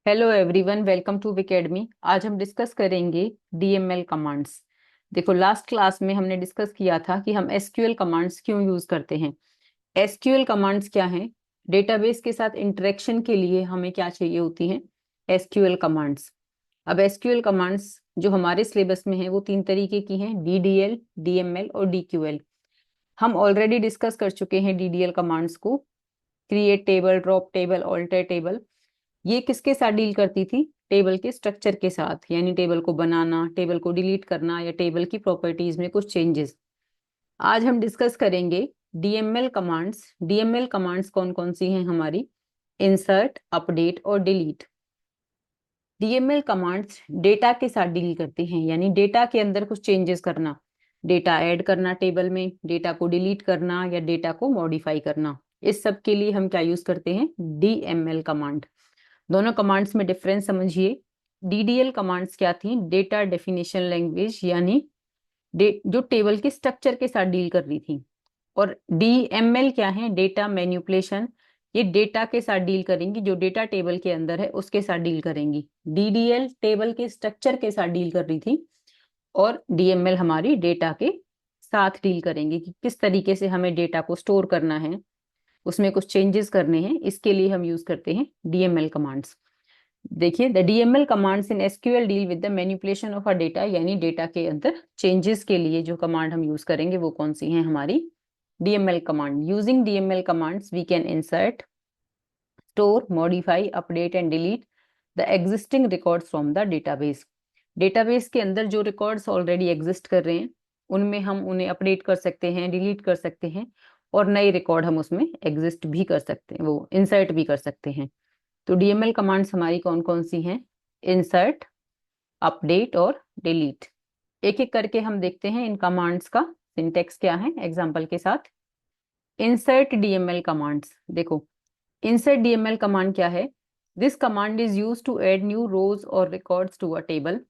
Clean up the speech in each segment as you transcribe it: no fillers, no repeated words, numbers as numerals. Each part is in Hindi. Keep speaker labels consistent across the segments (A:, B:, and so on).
A: हेलो एवरीवन, वेलकम टू विकेडमी। आज हम डिस्कस करेंगे डीएमएल कमांड्स। देखो, लास्ट क्लास में हमने डिस्कस किया था कि हम एसक्यूएल कमांड्स क्यों यूज करते हैं। एसक्यूएल कमांड्स क्या हैं? डेटाबेस के साथ इंटरेक्शन के लिए हमें क्या चाहिए होती हैं? SQL commands. अब एसक्यूएल कमांड्स जो हमारे सिलेबस में है वो तीन तरीके की हैं: डीडीएल, डीएमएल और डीक्यूएल। हम ऑलरेडी डिस्कस कर चुके हैं डीडीएल कमांड्स को। Create table, drop table, alter table. ये किसके साथ डील करती थी? टेबल के स्ट्रक्चर के साथ, यानी टेबल को बनाना, टेबल को डिलीट करना या टेबल की प्रॉपर्टीज में कुछ चेंजेस। आज हम डिस्कस करेंगे डीएमएल कमांड्स। डीएमएल कमांड्स कौन कौन सी हैं हमारी? इंसर्ट, अपडेट और डिलीट। डीएमएल कमांड्स डेटा के साथ डील करती हैं, यानी डेटा के अंदर कुछ चेंजेस करना, डेटा ऐड करना टेबल में, डेटा को डिलीट करना या डेटा को मॉडिफाई करना। इस सब के लिए हम क्या यूज करते हैं? DML command. दोनों कमांड्स में डिफरेंस समझिए। डीडीएल कमांड्स क्या थी? डेटा डेफिनेशन लैंग्वेज, यानी जो टेबल के स्ट्रक्चर के साथ डील कर रही थी। और डीएमएल क्या है? Data manipulation. ये डेटा के साथ डील करेंगी, जो डेटा टेबल के अंदर है उसके साथ डील करेंगी। डीडीएल टेबल के स्ट्रक्चर के साथ डील कर रही थी और डीएमएल हमारी डेटा के साथ डील करेंगे कि किस तरीके से हमें डेटा को स्टोर करना है, उसमें कुछ चेंजेस करने हैं। इसके लिए हम यूज करते हैं डीएमएल कमांड्स। देखिए, the DML commands in SQL deal with the manipulation of a data, यानी डेटा के अंदर चेंजेस के लिए जो कमांड हम यूज करेंगे वो कौन सी हैं हमारी? DML command. Using DML commands we can insert, store, modify, update and delete the existing records from the database. Database के अंदर जो रिकॉर्ड्स ऑलरेडी एग्जिस्ट कर रहे हैं उनमें हम उन्हें अपडेट कर सकते हैं, डिलीट कर सकते हैं, और नए रिकॉर्ड हम उसमें एग्जिस्ट भी कर सकते हैं, वो इंसर्ट भी कर सकते हैं। तो डीएमएल कमांड्स हमारी कौन कौन सी हैं? इंसर्ट, अपडेट और डिलीट। एक एक करके हम देखते हैं इन कमांड्स का सिंटेक्स क्या है एग्जांपल के साथ। Insert DML commands. देखो, इंसर्ट डीएमएल कमांड क्या है? This command is use to add new rows और records to a table.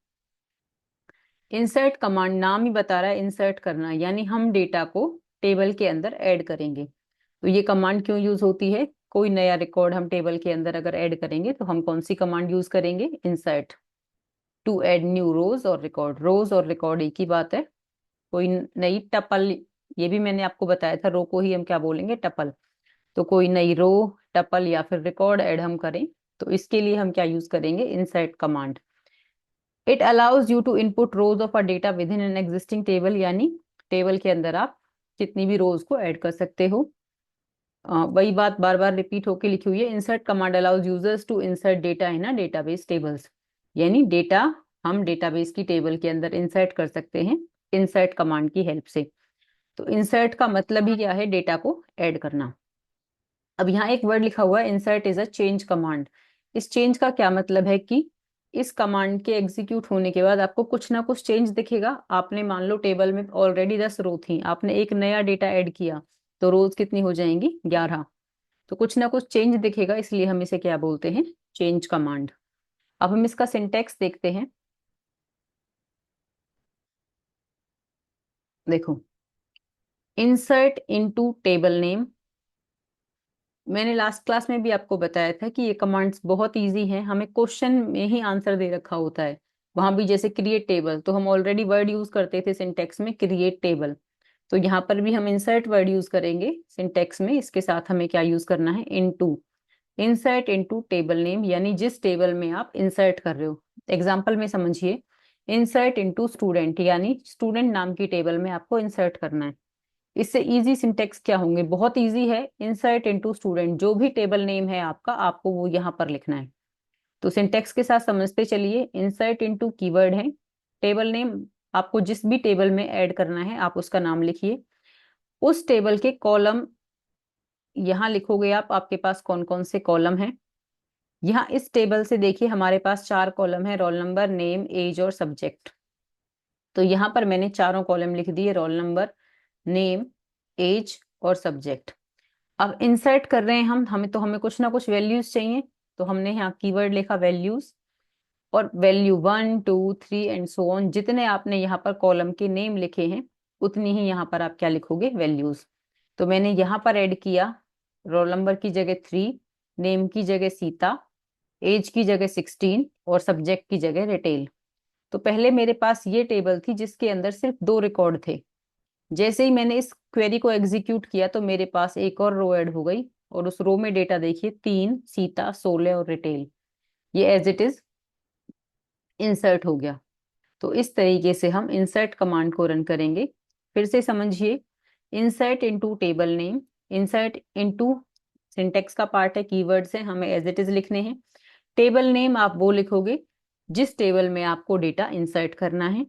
A: Insert command नाम ही बता रहा है इंसर्ट करना, यानी हम डेटा को टेबल के अंदर ऐड करेंगे। तो ये कमांड क्यों यूज होती है? कोई नया रिकॉर्ड हम टेबल के अंदर अगर ऐड करेंगे तो हम कौन सी कमांड यूज करेंगे? Insert. To add new rows और रिकॉर्ड। रोज और रिकॉर्ड एक ही बात है। कोई नई टपल, ये भी मैंने आपको बताया था, रो को ही हम क्या बोलेंगे? टपल। तो कोई नई रो, टपल या फिर रिकॉर्ड ऐड हम करें तो इसके लिए हम क्या यूज करेंगे? Insert command. It allows you to input rows of a data within an existing table, यानी टेबल के अंदर आप कितनी भी रोज को ऐड कर सकते हो। वही बात बार बार रिपीट होके लिखी हुई है। Insert command allows users to insert data in a database tables, यानी डेटा हम डेटाबेस की टेबल के अंदर इंसर्ट कर सकते हैं इंसर्ट कमांड की हेल्प से। तो इंसर्ट का मतलब ही क्या है? डेटा को ऐड करना। अब यहाँ एक वर्ड लिखा हुआ है, insert is a change command. इस चेंज का क्या मतलब है कि इस कमांड के एग्जीक्यूट होने के बाद आपको कुछ ना कुछ चेंज दिखेगा। आपने मान लो टेबल में ऑलरेडी 10 रो थी, आपने एक नया डेटा ऐड किया तो रोज कितनी हो जाएंगी? 11। तो कुछ ना कुछ चेंज दिखेगा, इसलिए हम इसे क्या बोलते हैं? Change command. अब हम इसका सिंटेक्स देखते हैं। देखो, इंसर्ट इनटू टेबल नेम। मैंने लास्ट क्लास में भी आपको बताया था कि ये कमांड्स बहुत इजी हैं, हमें क्वेश्चन में ही आंसर दे रखा होता है। वहां भी जैसे क्रिएट टेबल, तो हम ऑलरेडी वर्ड यूज करते थे सिंटेक्स में क्रिएट टेबल। तो यहाँ पर भी हम इंसर्ट वर्ड यूज करेंगे सिंटेक्स में। इसके साथ हमें क्या यूज करना है? Into. Insert into table name, यानी जिस टेबल में आप इंसर्ट कर रहे हो। एग्जाम्पल में समझिए, इंसर्ट इनटू स्टूडेंट, यानी स्टूडेंट नाम की टेबल में आपको इंसर्ट करना है। इससे इजी सिंटेक्स क्या होंगे? बहुत इजी है। इंसर्ट इनटू स्टूडेंट, जो भी टेबल नेम है आपका, आपको वो यहाँ पर लिखना है। तो सिंटेक्स के साथ समझते चलिए। इंसर्ट इनटू कीवर्ड है, टेबल नेम आपको जिस भी टेबल में ऐड करना है आप उसका नाम लिखिए। उस टेबल के कॉलम यहाँ लिखोगे आप, आपके पास कौन कौन से कॉलम हैं। यहाँ इस टेबल से देखिए हमारे पास 4 कॉलम है: रोल नंबर, नेम, एज और सब्जेक्ट। तो यहाँ पर मैंने चारों कॉलम लिख दिए: रोल नंबर, नेम, एज और सब्जेक्ट। अब इंसर्ट कर रहे हैं हम, हमें कुछ ना कुछ वैल्यूज चाहिए। तो हमने यहाँ कीवर्ड लिखा वैल्यूज, और वैल्यू 1 2 3 एंड सो ऑन, जितने आपने यहाँ पर कॉलम के नेम लिखे हैं उतनी ही यहाँ पर आप क्या लिखोगे? वैल्यूज। तो मैंने यहाँ पर ऐड किया रोल नंबर की जगह 3, नेम की जगह सीता, एज की जगह 16 और सब्जेक्ट की जगह रिटेल। तो पहले मेरे पास ये टेबल थी जिसके अंदर सिर्फ 2 रिकॉर्ड थे। जैसे ही मैंने इस क्वेरी को एग्जीक्यूट किया तो मेरे पास एक और रो ऐड हो गई, और उस रो में डेटा देखिए 3, सीता, 16 और रिटेल, ये एज इट इज इंसर्ट हो गया। तो इस तरीके से हम इंसर्ट कमांड को रन करेंगे। फिर से समझिए, insert into table name, insert into syntax का पार्ट है, कीवर्ड्स हैं, हमें एज इट इज लिखने हैं। टेबल नेम आप वो लिखोगे जिस टेबल में आपको डेटा इंसर्ट करना है।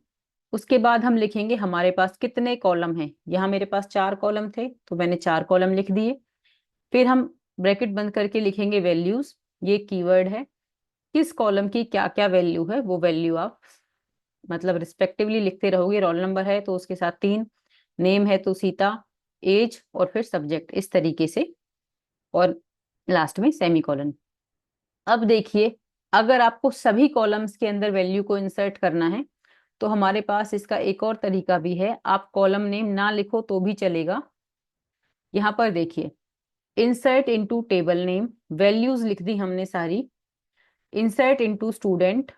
A: उसके बाद हम लिखेंगे हमारे पास कितने कॉलम हैं। यहाँ मेरे पास 4 कॉलम थे तो मैंने 4 कॉलम लिख दिए। फिर हम ब्रैकेट बंद करके लिखेंगे वैल्यूज, ये कीवर्ड है, किस कॉलम की क्या क्या वैल्यू है वो वैल्यू आप मतलब रिस्पेक्टिवली लिखते रहोगे। रोल नंबर है तो उसके साथ 3, नेम है तो सीता, एज और फिर सब्जेक्ट, इस तरीके से, और लास्ट में सेमीकोलन। अब देखिए, अगर आपको सभी कॉलम्स के अंदर वैल्यू को इंसर्ट करना है तो हमारे पास इसका एक और तरीका भी है। आप कॉलम नेम ना लिखो तो भी चलेगा। यहाँ पर देखिए, insert into table name, values लिख दी हमने सारी। इंसर्ट इनटू स्टूडेंट,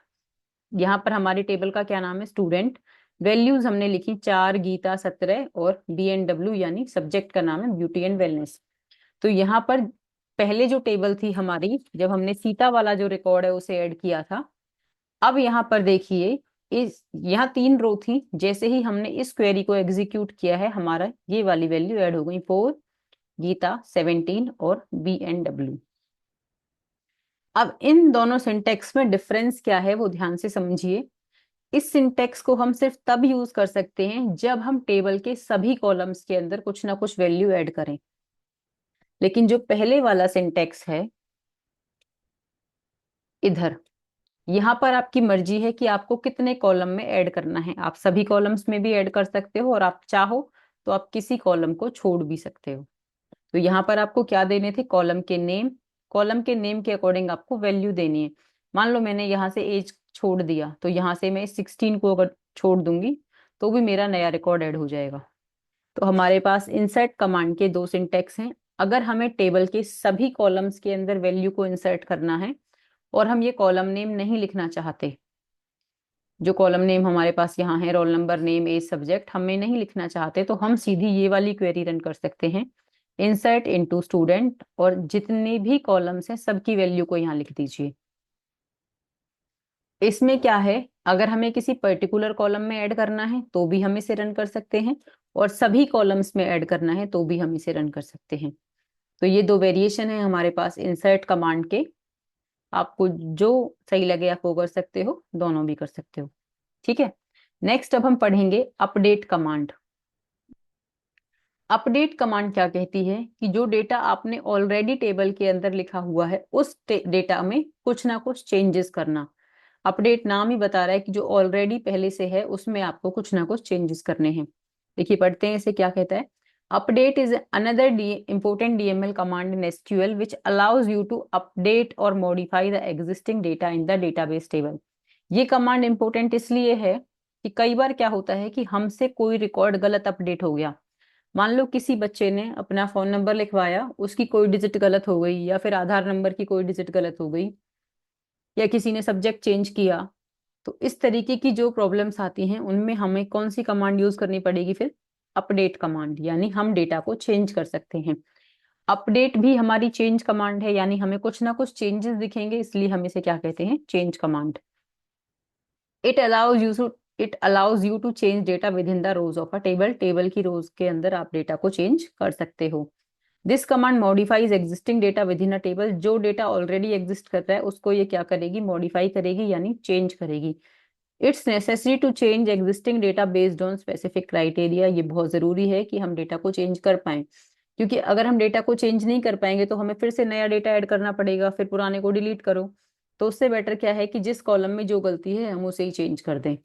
A: यहाँ पर हमारे टेबल का क्या नाम है, स्टूडेंट। वैल्यूज हमने लिखी 4, गीता, 17 और BNW यानी सब्जेक्ट का नाम है ब्यूटी एंड वेलनेस। तो यहाँ पर पहले जो टेबल थी हमारी, जब हमने सीता वाला जो रिकॉर्ड है उसे ऐड किया था। अब यहाँ पर देखिए, इस यहाँ 3 रो थी, जैसे ही हमने इस क्वेरी को एग्जीक्यूट किया है हमारा ये वाली वैल्यू ऐड हो गई, 4, गीता, 17 और BNW। अब इन दोनों सिंटेक्स में डिफरेंस क्या है वो ध्यान से समझिए। इस सिंटेक्स को हम सिर्फ तब यूज कर सकते हैं जब हम टेबल के सभी कॉलम्स के अंदर कुछ ना कुछ वैल्यू ऐड करें। लेकिन जो पहले वाला सिंटेक्स है इधर, यहाँ पर आपकी मर्जी है कि आपको कितने कॉलम में ऐड करना है। आप सभी कॉलम्स में भी ऐड कर सकते हो और आप चाहो तो आप किसी कॉलम को छोड़ भी सकते हो। तो यहाँ पर आपको क्या देने थे, कॉलम के नेम। कॉलम के नेम के अकॉर्डिंग आपको वैल्यू देनी है। मान लो मैंने यहाँ से एज छोड़ दिया तो यहाँ से मैं 16 को अगर छोड़ दूंगी तो भी मेरा नया रिकॉर्ड ऐड हो जाएगा। तो हमारे पास इंसर्ट कमांड के 2 सिंटेक्स हैं। अगर हमें टेबल के सभी कॉलम्स के अंदर वैल्यू को इंसर्ट करना है और हम ये कॉलम नेम नहीं लिखना चाहते, जो कॉलम नेम हमारे पास यहाँ है, roll number, name, age, subject, हमें नहीं लिखना चाहते, तो हम सीधी ये वाली क्वेरी रन कर सकते हैं, इंसर्ट इनटू स्टूडेंट, और जितने भी कॉलम्स हैं सबकी वैल्यू को यहाँ लिख दीजिए। इसमें क्या है, अगर हमें किसी पर्टिकुलर कॉलम में ऐड करना है तो भी हम इसे रन कर सकते हैं, और सभी कॉलम्स में ऐड करना है तो भी हम इसे रन कर सकते हैं। तो ये 2 वेरिएशन है हमारे पास इंसर्ट कमांड के। आपको जो सही लगे आप वो कर सकते हो, दोनों भी कर सकते हो। ठीक है। नेक्स्ट अब हम पढ़ेंगे अपडेट कमांड। अपडेट कमांड क्या कहती है कि जो डेटा आपने ऑलरेडी टेबल के अंदर लिखा हुआ है उस डेटा में कुछ ना कुछ चेंजेस करना। अपडेट नाम ही बता रहा है कि जो ऑलरेडी पहले से है उसमें आपको कुछ ना कुछ चेंजेस करने हैं। देखिए पढ़ते हैं इसे क्या कहता है। Update is another important DML command in SQL which allows you to update or modify the existing data in the database table। ये कमांड इंपोर्टेंट इसलिए है कि कई बार क्या होता है कि हमसे कोई रिकॉर्ड गलत अपडेट हो गया। मान लो किसी बच्चे ने अपना फोन नंबर लिखवाया, उसकी कोई डिजिट गलत हो गई, या फिर आधार नंबर की कोई डिजिट गलत हो गई, या किसी ने सब्जेक्ट चेंज किया। तो इस तरीके की जो प्रॉब्लम्स आती हैं उनमें हमें कौन सी कमांड यूज करनी पड़ेगी फिर, अपडेट कमांड, यानी हम डेटा को चेंज कर सकते हैं। अपडेट भी हमारी चेंज कमांड है, यानी हमें कुछ ना कुछ चेंजेस दिखेंगे, इसलिए हम इसे क्या कहते हैं, change command. It allows you to it allows you to change data within the rows of a table. Table की रोज के अंदर आप डेटा को चेंज कर सकते हो। This command modifies existing data with in a table. जो डेटा ऑलरेडी एग्जिस्ट कर रहा है उसको ये क्या करेगी, मॉडिफाई करेगी यानी चेंज करेगी। It's necessary to change existing data based on specific criteria. ये बहुत जरूरी है कि हम डेटा को चेंज कर पाए, क्योंकि अगर हम डेटा को चेंज नहीं कर पाएंगे तो हमें फिर से नया डेटा ऐड करना पड़ेगा, फिर पुराने को डिलीट करो। तो उससे बेटर क्या है कि जिस कॉलम में जो गलती है हम उसे ही चेंज कर दें।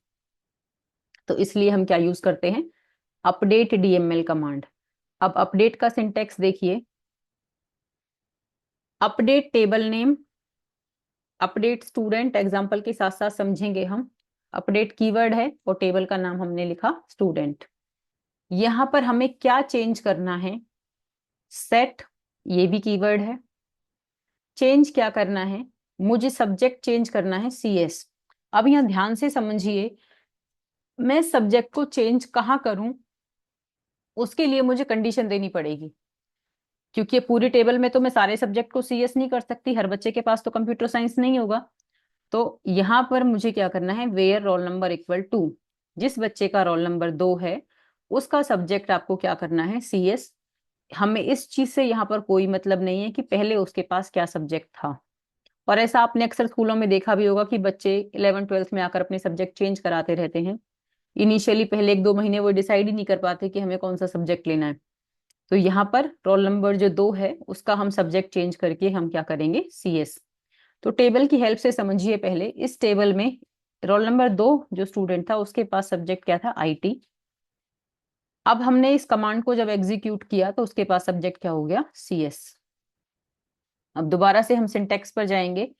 A: तो इसलिए हम क्या यूज करते हैं, अपडेट DML कमांड। अब अपडेट का सिंटेक्स देखिए, update table name, update student, example के साथ साथ समझेंगे हम। अपडेट कीवर्ड है और टेबल का नाम हमने लिखा स्टूडेंट। यहां पर हमें क्या चेंज करना है, सेट, ये भी कीवर्ड है। चेंज क्या करना है, मुझे सब्जेक्ट चेंज करना है CS। अब यहाँ ध्यान से समझिए, मैं सब्जेक्ट को चेंज कहाँ करूं, उसके लिए मुझे कंडीशन देनी पड़ेगी, क्योंकि ये पूरी टेबल में तो मैं सारे सब्जेक्ट को CS नहीं कर सकती, हर बच्चे के पास तो कंप्यूटर साइंस नहीं होगा। तो यहाँ पर मुझे क्या करना है, where roll number equal to, जिस बच्चे का रोल नंबर 2 है उसका सब्जेक्ट आपको क्या करना है, CS। हमें इस चीज से यहाँ पर कोई मतलब नहीं है कि पहले उसके पास क्या सब्जेक्ट था। और ऐसा आपने अक्सर स्कूलों में देखा भी होगा कि बच्चे 11th 12th में आकर अपने सब्जेक्ट चेंज कराते रहते हैं। इनिशियली पहले 1-2 महीने वो डिसाइड ही नहीं कर पाते कि हमें कौन सा सब्जेक्ट लेना है। तो यहाँ पर रोल नंबर जो 2 है उसका हम सब्जेक्ट चेंज करके हम क्या करेंगे, CS। तो टेबल की हेल्प से समझिए, पहले इस टेबल में रोल नंबर 2 जो स्टूडेंट था उसके पास सब्जेक्ट क्या था, IT। अब हमने इस कमांड को जब एग्जीक्यूट किया तो उसके पास सब्जेक्ट क्या हो गया, CS। अब दोबारा से हम सिंटेक्स पर जाएंगे,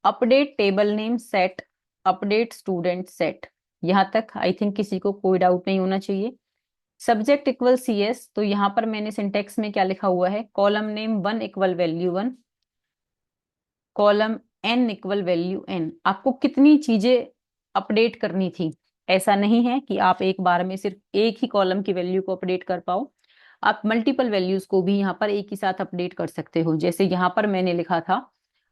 A: update table name set, update student set. यहां तक आई थिंक किसी को कोई डाउट नहीं होना चाहिए। सब्जेक्ट इक्वल CS, तो यहाँ पर मैंने सिंटेक्स में क्या लिखा हुआ है, column name 1 equal value 1, column N equal value N। आपको कितनी चीजें अपडेट करनी थी, ऐसा नहीं है कि आप एक बार में सिर्फ एक ही कॉलम की वैल्यू को अपडेट कर पाओ, आप मल्टीपल वैल्यूज को भी यहाँ पर एक ही साथ अपडेट कर सकते हो। जैसे यहाँ पर मैंने लिखा था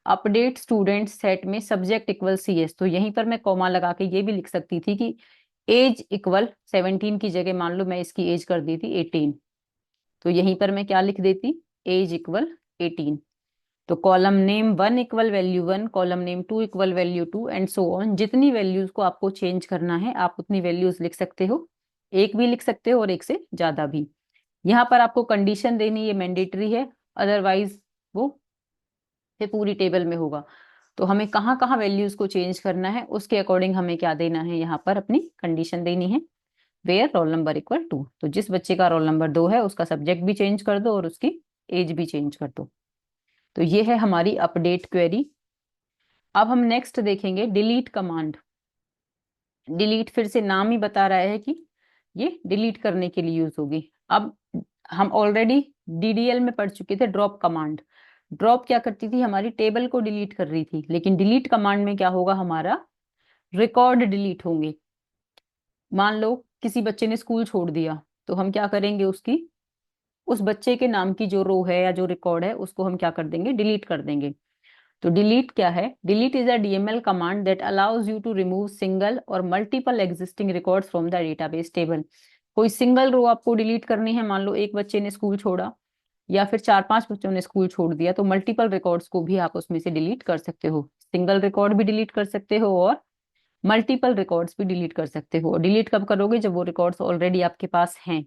A: अपडेट स्टूडेंट सेट में सब्जेक्ट इक्वल CS, तो यहीं पर मैं कॉमा लगा के ये भी लिख सकती थी कि एज इक्वल 17 की जगह मान लो मैं इसकी एज कर दी थी 18, तो यहीं पर मैं क्या लिख देती, एज इक्वल 18। तो column name 1 equal value 1, column name 2 equal value 2 and so on. जितनी वैल्यूज को आपको चेंज करना है आप उतनी वैल्यूज लिख सकते हो, एक भी लिख सकते हो और एक से ज्यादा भी। यहाँ पर आपको कंडीशन देनी ये मैंडेटरी है, अदरवाइज वो फिर पूरी टेबल में होगा। तो हमें कहाँ कहाँ वैल्यूज को चेंज करना है उसके अकॉर्डिंग हमें क्या देना है, यहाँ पर अपनी कंडीशन देनी है, where roll number equal to. तो जिस बच्चे का रोल नंबर 2 है उसका सब्जेक्ट भी चेंज कर दो और उसकी एज भी चेंज कर दो। तो ये है हमारी अपडेट क्वेरी। अब हम नेक्स्ट देखेंगे डिलीट कमांड। डिलीट फिर से नाम ही बता रहा है कि ये डिलीट करने के लिए यूज होगी। अब हम ऑलरेडी DDL में पढ़ चुके थे ड्रॉप कमांड। ड्रॉप क्या करती थी, हमारी टेबल को डिलीट कर रही थी, लेकिन डिलीट कमांड में क्या होगा, हमारा रिकॉर्ड डिलीट होंगे। मान लो किसी बच्चे ने स्कूल छोड़ दिया, तो हम क्या करेंगे, उसकी उस बच्चे के नाम की जो रो है या जो रिकॉर्ड है उसको हम क्या कर देंगे, डिलीट कर देंगे। तो डिलीट क्या है, delete is a DML command that allows you to remove single और multiple existing records from the database table. कोई सिंगल रो आपको डिलीट करनी है, मान लो एक बच्चे ने स्कूल छोड़ा या फिर 4-5 बच्चों ने स्कूल छोड़ दिया, तो मल्टीपल रिकॉर्ड्स को भी आप उसमें से डिलीट कर सकते हो। सिंगल रिकॉर्ड भी डिलीट कर सकते हो और मल्टीपल रिकॉर्ड्स भी डिलीट कर सकते हो। डिलीट कब करोगे, जब वो रिकॉर्ड्स ऑलरेडी आपके पास हैं,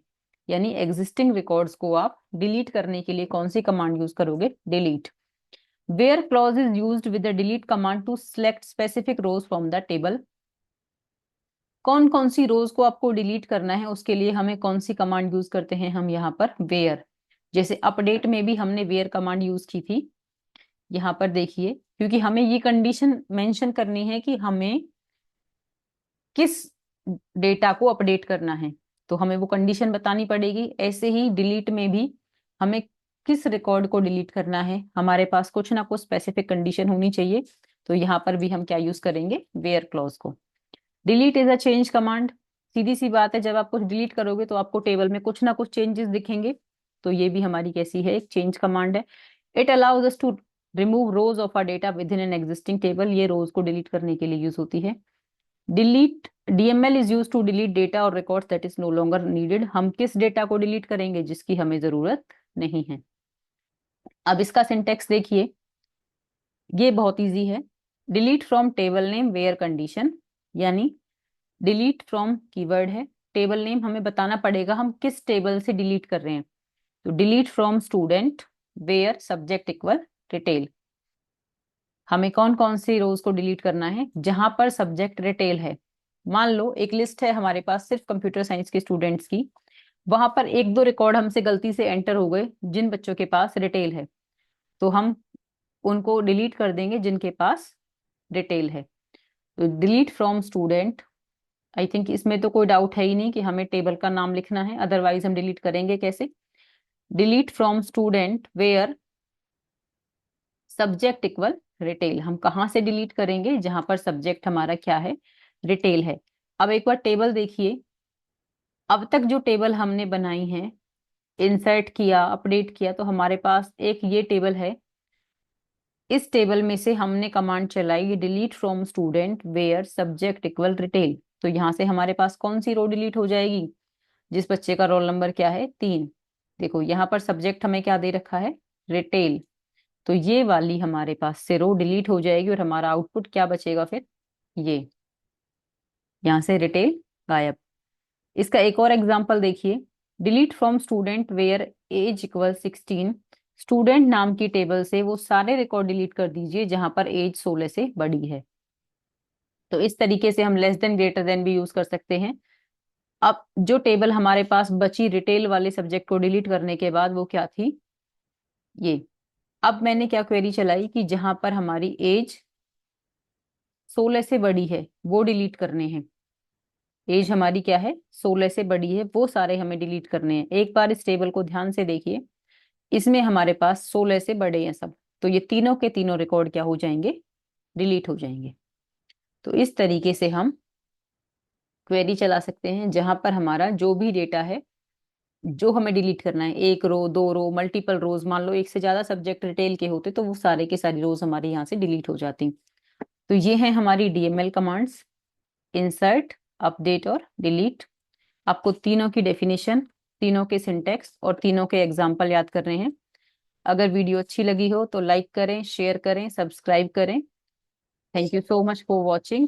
A: यानी एग्जिस्टिंग रिकॉर्ड्स को आप डिलीट करने के लिए कौन सी कमांड यूज करोगे, delete. Where clause is used with the delete command to select specific rows from the table। कौन कौन सी रोज को आपको डिलीट करना है उसके लिए हमें कौन सी कमांड यूज करते हैं हम यहाँ पर, where। जैसे अपडेट में भी हमने where कमांड यूज की थी। यहाँ पर देखिए, क्योंकि हमें ये कंडीशन मेंशन करनी है कि हमें किस डेटा को अपडेट करना है, तो हमें वो कंडीशन बतानी पड़ेगी। ऐसे ही डिलीट में भी हमें किस रिकॉर्ड को डिलीट करना है, हमारे पास कुछ ना कुछ स्पेसिफिक कंडीशन होनी चाहिए। तो यहाँ पर भी हम क्या यूज करेंगे, वेयर क्लॉज को। Delete is a change command. सीधी सी बात है, जब आप कुछ डिलीट करोगे तो आपको टेबल में कुछ ना कुछ चेंजेस दिखेंगे, तो ये भी हमारी कैसी है, एक चेंज कमांड है। It allows us to remove rows of a data within an existing table. ये रोज को डिलीट करने के लिए यूज होती है। Delete DML is use to delete data और record that is no longer needed. हम किस डेटा को डिलीट करेंगे, जिसकी हमें जरूरत नहीं है। अब इसका सिंटेक्स देखिए, ये बहुत इजी है। Delete from table name where condition, यानी डिलीट फ्रॉम कीवर्ड है, टेबल नेम हमें बताना पड़ेगा हम किस टेबल से डिलीट कर रहे हैं। तो delete from student where subject equal retail. हमें कौन कौन सी रोज को डिलीट करना है, जहां पर सब्जेक्ट रिटेल है। मान लो एक लिस्ट है हमारे पास सिर्फ कंप्यूटर साइंस के स्टूडेंट्स की, वहां पर 1-2 रिकॉर्ड हमसे गलती से एंटर हो गए जिन बच्चों के पास रिटेल है, तो हम उनको डिलीट कर देंगे जिनके पास रिटेल है। तो delete from student, I think इसमें तो कोई डाउट है ही नहीं कि हमें टेबल का नाम लिखना है, अदरवाइज हम डिलीट करेंगे कैसे। Delete from student where subject equal retail. हम कहाँ से डिलीट करेंगे? जहां पर सब्जेक्ट हमारा क्या है? रिटेल है। अब एक बार टेबल देखिए, अब तक जो टेबल हमने बनाई है, इंसर्ट किया, अपडेट किया, तो हमारे पास एक ये टेबल है। इस टेबल में से हमने कमांड चलाई delete from student where subject equal retail. तो यहाँ से हमारे पास कौन सी रो डिलीट हो जाएगी? जिस बच्चे का रोल नंबर क्या है? 3। देखो यहाँ पर सब्जेक्ट हमें क्या दे रखा है? रिटेल। तो ये वाली हमारे पास से रो डिलीट हो जाएगी और हमारा आउटपुट क्या बचेगा फिर? ये, यहाँ से रिटेल गायब। इसका एक और एग्जांपल देखिए, delete from student where age equal 16। Student नाम की टेबल से वो सारे रिकॉर्ड डिलीट कर दीजिए जहां पर एज 16 से बड़ी है। तो इस तरीके से हम लेस देन ग्रेटर देन भी यूज कर सकते हैं। अब जो टेबल हमारे पास बची रिटेल वाले सब्जेक्ट को डिलीट करने के बाद, वो क्या थी? ये। अब मैंने क्या क्वेरी चलाई कि जहां पर हमारी एज 16 से बड़ी है वो डिलीट करने हैं। एज हमारी क्या है? 16 से बड़ी है, वो सारे हमें डिलीट करने हैं। एक बार इस टेबल को ध्यान से देखिए, इसमें हमारे पास 16 से बड़े हैं सब, तो ये तीनों के तीनों रिकॉर्ड क्या हो जाएंगे? डिलीट हो जाएंगे। तो इस तरीके से हम क्वेरी चला सकते हैं जहां पर हमारा जो भी डेटा है, जो हमें डिलीट करना है, एक रो, दो रो, मल्टीपल रोज, मान लो एक से ज्यादा सब्जेक्ट रिटेल के होते तो वो सारे के सारी रोज हमारे यहाँ से डिलीट हो जाती। तो ये है हमारी डीएमएल कमांड्स, इंसर्ट, अपडेट और डिलीट। आपको तीनों की डेफिनेशन, तीनों के सिंटेक्स और तीनों के एग्जाम्पल याद करने हैं। अगर वीडियो अच्छी लगी हो तो लाइक करें, शेयर करें, सब्सक्राइब करें। Thank you so much for watching.